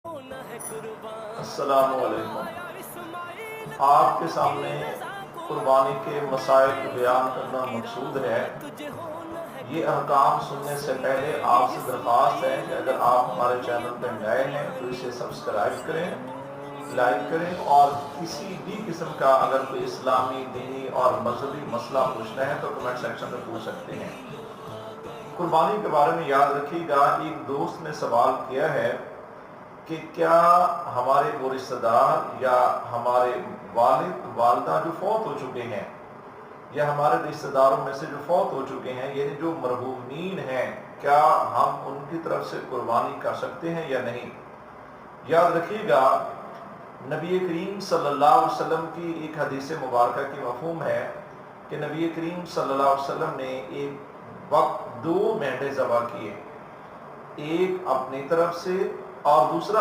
السلام علیکم۔ آپ کے سامنے قربانی کے مسائل کو بیان کرنا مقصود ہے۔ یہ احکام سننے سے پہلے آپ سے درخواست ہے کہ اگر آپ ہمارے چینل پہ نئے ہیں تو اسے سبسکرائب کریں، لائک کریں، اور کسی بھی قسم کا اگر کوئی اسلامی، دینی اور مذہبی مسئلہ پوچھنا ہے تو کمنٹ سیکشن میں پوچھ سکتے ہیں۔ قربانی کے بارے میں یاد رکھیے گا، ایک دوست نے سوال کیا ہے کہ کیا ہمارے وہ رشتہ دار یا ہمارے والد والدہ جو فوت ہو چکے ہیں یا ہمارے رشتہ داروں میں سے جو فوت ہو چکے ہیں، یعنی جو مرحومین ہیں، کیا ہم ان کی طرف سے قربانی کر سکتے ہیں یا نہیں؟ یاد رکھیے گا، نبی کریم صلی اللہ علیہ وسلم کی ایک حدیث مبارکہ کی مفہوم ہے کہ نبی کریم صلی اللہ علیہ وسلم نے ایک وقت 2 مینڈے ذبح کیے، ایک اپنی طرف سے اور دوسرا